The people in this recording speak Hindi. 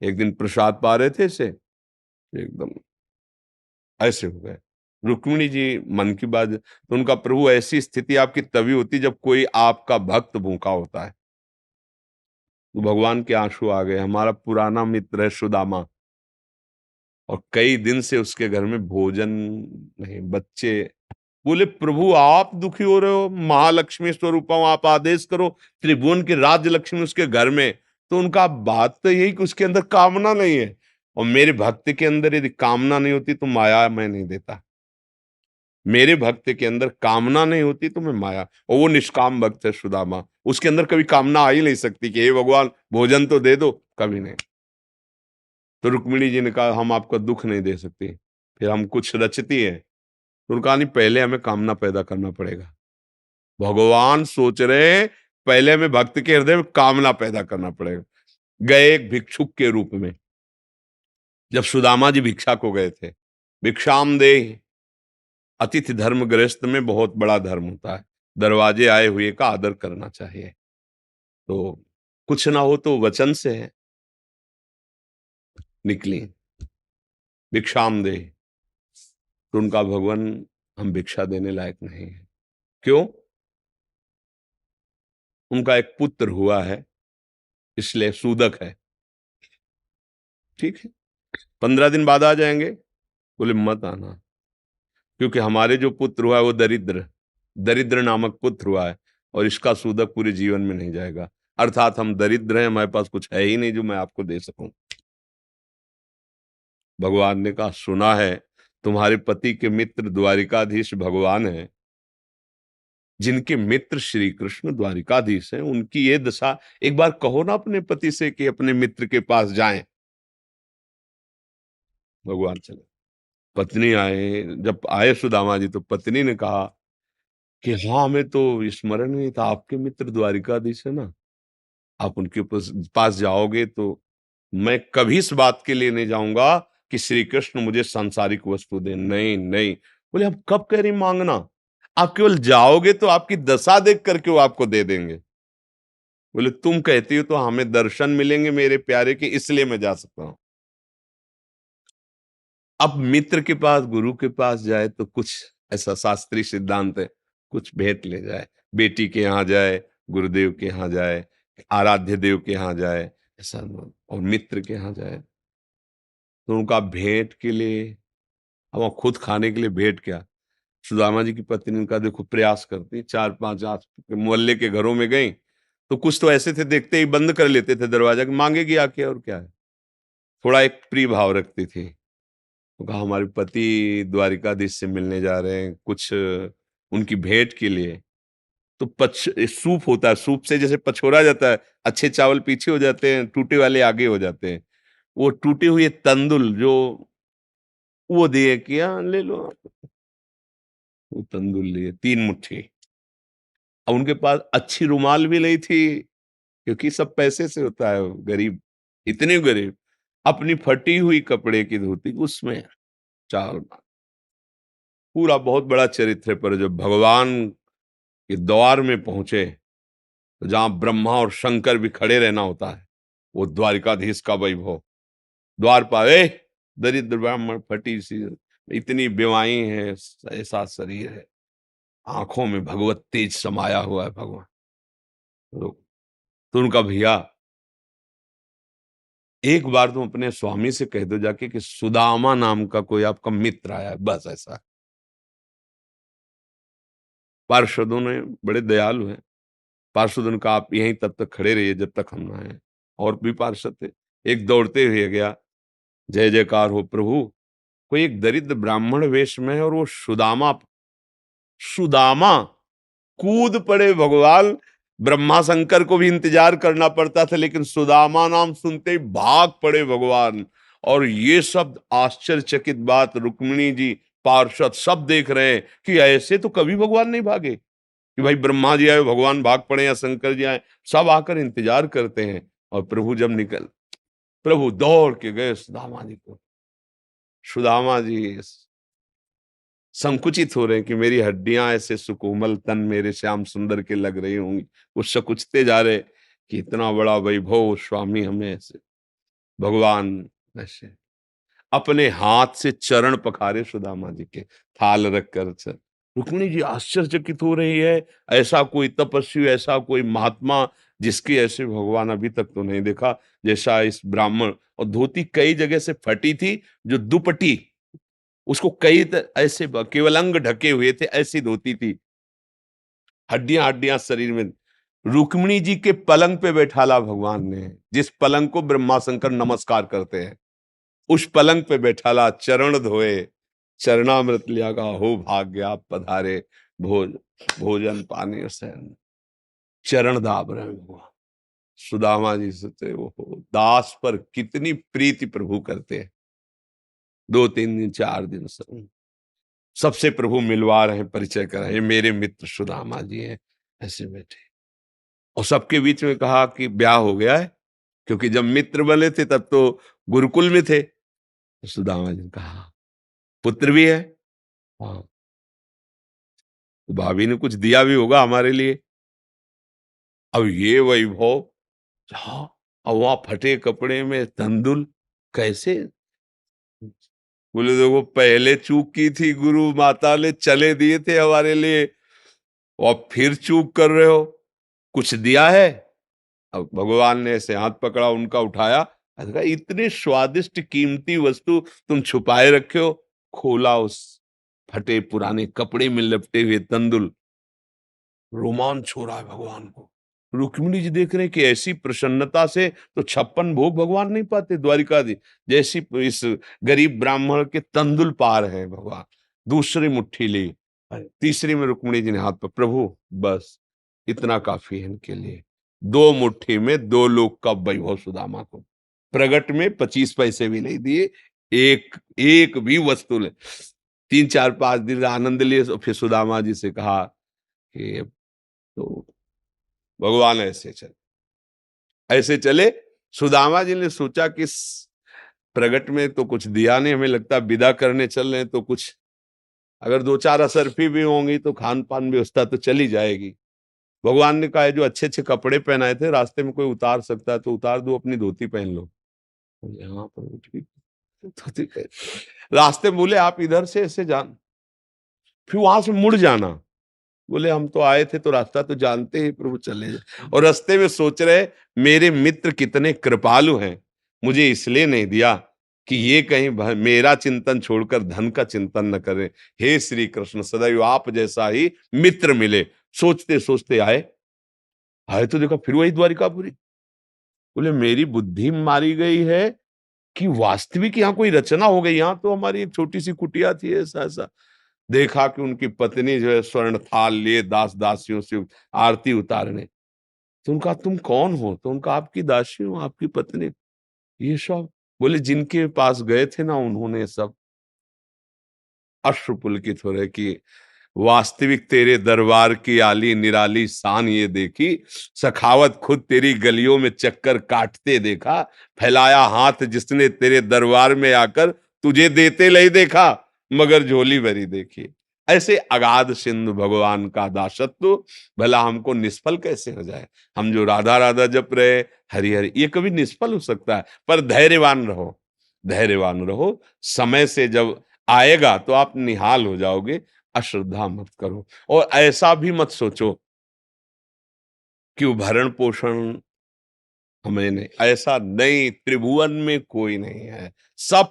एक दिन प्रसाद पा रहे थे ऐसे, एकदम ऐसे हो गए। रुक्मिणी जी मन की बात, तो उनका प्रभु ऐसी स्थिति आपकी तभी होती जब कोई आपका भक्त भूखा होता है। तो भगवान के आंसू आ गए। हमारा पुराना मित्र है सुदामा, और कई दिन से उसके घर में भोजन नहीं, बच्चे। बोले प्रभु आप दुखी हो रहे हो, महालक्ष्मी स्वरूप हूं, आप आदेश करो, त्रिभुवन की राज्य लक्ष्मी उसके घर में। तो उनका बात तो यही कि उसके अंदर कामना नहीं है, और मेरे भक्त के अंदर यदि कामना नहीं होती तो माया मैं नहीं देता। मेरे भक्त के अंदर कामना नहीं होती तो मैं माया, और वो निष्काम भक्त है सुदामा, उसके अंदर कभी कामना आ ही नहीं सकती कि हे भगवान भोजन तो दे दो, कभी नहीं। तो रुक्मिणी जी ने कहा हम आपका दुख नहीं दे सकते। फिर हम कुछ रचती है, तो उन्होंने कहा नहीं, पहले हमें कामना पैदा करना पड़ेगा। भगवान सोच रहे हैं, पहले हमें भक्त के हृदय में कामना पैदा करना पड़ेगा। गए एक भिक्षुक के रूप में, जब सुदामा जी भिक्षा को गए थे, भिक्षाम दे, अतिथि धर्म गृहस्थ में बहुत बड़ा धर्म होता है, दरवाजे आए हुए का आदर करना चाहिए। तो कुछ ना हो तो वचन से है, निकली भिक्षाम दे, तो उनका भगवान हम भिक्षा देने लायक नहीं है। क्यों? उनका एक पुत्र हुआ है, इसलिए सूदक है। ठीक है, 15 दिन बाद आ जाएंगे। बोले मत आना, क्योंकि हमारे जो पुत्र हुआ है वो दरिद्र, दरिद्र नामक पुत्र हुआ है, और इसका सूदक पूरे जीवन में नहीं जाएगा। अर्थात हम दरिद्र हैं, हमारे पास कुछ है ही नहीं जो मैं आपको दे सकूं। भगवान ने कहा सुना है तुम्हारे पति के मित्र द्वारिकाधीश भगवान है, जिनके मित्र श्री कृष्ण द्वारिकाधीश हैं, उनकी ये दशा, एक बार कहो ना अपने पति से कि अपने मित्र के पास जाएं। भगवान चले, पत्नी आए, जब आए सुदामा जी तो पत्नी ने कहा कि हाँ हमें तो स्मरण नहीं था, आपके मित्र द्वारिकाधीश है ना, आप उनके पास जाओगे तो मैं कभी इस बात के लिए नहीं जाऊंगा कि श्री कृष्ण मुझे सांसारिक वस्तु दे, नहीं नहीं। बोले आप कब कह रही मांगना, आप केवल जाओगे तो आपकी दशा देख करके वो आपको दे देंगे। बोले तुम कहती हो तो हमें दर्शन मिलेंगे मेरे प्यारे के, इसलिए मैं जा सकता हूं। अब मित्र के पास, गुरु के पास जाए तो कुछ ऐसा शास्त्रीय सिद्धांत है, कुछ भेंट ले जाए, बेटी के यहाँ जाए, गुरुदेव के यहाँ जाए, आराध्य देव के यहाँ जाए, ऐसा और मित्र के यहाँ जाए तो उनका भेंट के लिए, अब वो खुद खाने के लिए भेंट क्या। सुदामा जी की पत्नी उनका देखो प्रयास करती, 4-5 आस के मोहल्ले के घरों में गई, तो कुछ तो ऐसे थे देखते ही बंद कर लेते थे दरवाजा कि मांगेगी आके और क्या है। थोड़ा एक प्रिय भाव रखती थी। तो कहा हमारे पति द्वारिकाधीश से मिलने जा रहे हैं, कुछ उनकी भेंट के लिए। तो सूप होता है, सूप से जैसे पछोरा जाता है, अच्छे चावल पीछे हो जाते हैं, टूटे वाले आगे हो जाते हैं। वो टूटे हुए तंदुल जो, वो दिए कि हाँ ले लो आप। वो तंदुल लिए 3 मुट्ठी। अब उनके पास अच्छी रुमाल भी नहीं थी, क्योंकि सब पैसे से होता है, गरीब, इतने गरीब। अपनी फटी हुई कपड़े की धोती उसमें चावल, पूरा बहुत बड़ा चरित्र है। पर जब भगवान के द्वार में पहुंचे, तो जहां ब्रह्मा और शंकर भी खड़े रहना होता है, वो द्वारिकाधीश का वैभव। द्वार पाए दरिद्र ब्राह्मण, फटी सी, इतनी बेवाई है, ऐसा शरीर है, आंखों में भगवत तेज समाया हुआ है भगवान। तो उनका भैया, एक बार तुम अपने स्वामी से कह दो जाके कि सुदामा नाम का कोई आपका मित्र आया है, बस ऐसा। पार्षदों ने, बड़े दयालु हैं, पार्षदों ने कहा आप यहीं तब तक खड़े रहिए जब तक हम ना आए। और भी पार्षद थे, एक दौड़ते हुए गया, जय जयकार हो प्रभु, कोई एक दरिद्र ब्राह्मण वेश में है और वो सुदामा, सुदामा कूद पड़े भगवान। ब्रह्मा शंकर को भी इंतजार करना पड़ता था, लेकिन सुदामा नाम सुनते ही भाग पड़े भगवान। और ये सब आश्चर्यचकित बात रुक्मिणी जी, पार्षद सब देख रहे हैं कि ऐसे तो कभी भगवान नहीं भागे, कि भाई ब्रह्मा जी आए भगवान भाग पड़े या शंकर जी आए, सब आकर इंतजार करते हैं। और प्रभु जब निकल, प्रभु दौड़ के गए सुदामा जी को। सुदामा जी संकुचित हो रहे हैं कि मेरी हड्डियां ऐसे सुकोमल तन मेरे श्याम सुंदर के लग रही होंगी, वो सकुचते जा रहे कि इतना बड़ा वैभव स्वामी हमें ऐसे। भगवान ऐसे अपने हाथ से चरण पखारे सुदामा जी के, थाल रखकर रुक्मिणी जी आश्चर्यचकित हो रही है। ऐसा कोई तपस्वी, ऐसा कोई महात्मा जिसके ऐसे भगवान अभी तक तो नहीं देखा जैसा इस ब्राह्मण। और धोती कई जगह से फटी थी, जो दुपट्टी उसको ऐसे केवल अंग ढके हुए थे, ऐसी धोती थी, हड्डियां हड्डियां शरीर में। रुक्मिणी जी के पलंग पे बैठाला भगवान ने, जिस पलंग को ब्रह्मा शंकर नमस्कार करते हैं, उस पलंग पे बैठाला, चरण धोए, चरणामृत लिया का हो भाग्य आप पधारे, भोज भोजन पानी सैन, चरण दाब रहे हैं भगवान। सुदामा जी सोचते वो दास पर कितनी प्रीति प्रभु करते हैं। 2 3 दिन 4 दिन सबसे प्रभु मिलवा रहे हैं, परिचय करा, ये मेरे मित्र सुदामा जी हैं, ऐसे बैठे। और सबके बीच में कहा कि ब्याह हो गया है, क्योंकि जब मित्र बने थे तब तो गुरुकुल में थे। तो सुदामा जी ने कहा पुत्र भी है। हाँ, तो भाभी ने कुछ दिया भी होगा हमारे लिए। अब ये वैभव, हाँ, और वहां फटे कपड़े में तंदुल, कैसे? बोले देखो पहले चूक की थी, गुरु माता ने चले दिए थे हमारे लिए, और फिर चूक कर रहे हो, कुछ दिया है? अब भगवान ने ऐसे हाथ पकड़ा, उनका उठाया, कहा इतने स्वादिष्ट कीमती वस्तु तुम छुपाए रखे हो। खोला, उस फटे पुराने कपड़े में लपटे हुए तंदुल, रोमांच हो रहा है भगवान को। रुक्मिणी जी देख रहे हैं कि ऐसी प्रसन्नता से तो 56 भोग भगवान नहीं पाते द्वारिकाधीश, जैसी इस गरीब ब्राह्मण के तंदुल पार है भगवान। दूसरी मुट्ठी ली, तीसरी में रुक्मिणी जी ने हाथ पर, प्रभु बस इतना काफी है इनके लिए। 2 मुट्ठी में 2 लोक का वैभव सुदामा को। प्रगट में 25 पैसे भी नहीं दिए, एक एक भी वस्तु ले। 3 4 5 दिन आनंद लिए, फिर सुदामा जी से कहा कि तो भगवान ऐसे चले। सुदामा जी ने सोचा कि प्रगट में तो कुछ दिया नहीं, हमें लगता विदा करने चल रहे हैं, तो कुछ अगर 2 4 असरफी भी होंगी तो खान पान व्यवस्था तो चली जाएगी। भगवान ने कहा जो अच्छे अच्छे कपड़े पहनाए थे, रास्ते में कोई उतार सकता है तो उतार दो, अपनी धोती पहन लो। यहाँ पर ठीक, धोती पहन। रास्ते में बोले आप इधर से ऐसे जान, फिर वहां से मुड़ जाना। बोले हम तो आए थे तो रास्ता तो जानते ही प्रभु, चले जाए। और रास्ते में सोच रहे मेरे मित्र कितने कृपालु हैं, मुझे इसलिए नहीं दिया कि ये कहीं मेरा चिंतन छोड़कर धन का चिंतन न करें। हे श्री कृष्ण, सदैव आप जैसा ही मित्र मिले। सोचते सोचते आए, आए तो देखा फिर वही द्वारिकापुरी। बोले मेरी बुद्धि मारी गई है कि वास्तविक यहाँ कोई रचना हो गई। यहाँ तो हमारी एक छोटी सी कुटिया थी, ऐसा ऐसा। देखा कि उनकी पत्नी जो है स्वर्ण थाल लिए दास दासियों से आरती उतारने। तो उनका तुम कौन हो? तो उनका आपकी दासी हूँ, आपकी पत्नी। ये सब बोले जिनके पास गए थे ना, उन्होंने सब अश्रु पुलकित हो रहे कि वास्तविक तेरे दरबार की आली निराली शान ये देखी, सखावत खुद तेरी गलियों में चक्कर काटते देखा, फैलाया हाथ जिसने तेरे दरबार में आकर तुझे देते नहीं देखा, मगर झोली भरी देखी। ऐसे अगाध सिंधु भगवान का दासत्व भला हमको निष्फल कैसे हो जाए? हम जो राधा राधा जप रहे, हरि हरि, ये कभी निष्फल हो सकता है? पर धैर्यवान रहो, धैर्यवान रहो। समय से जब आएगा तो आप निहाल हो जाओगे। अश्रद्धा मत करो, और ऐसा भी मत सोचो कि वो भरण पोषण हमें नहीं, ऐसा नहीं, त्रिभुवन में कोई नहीं है, सब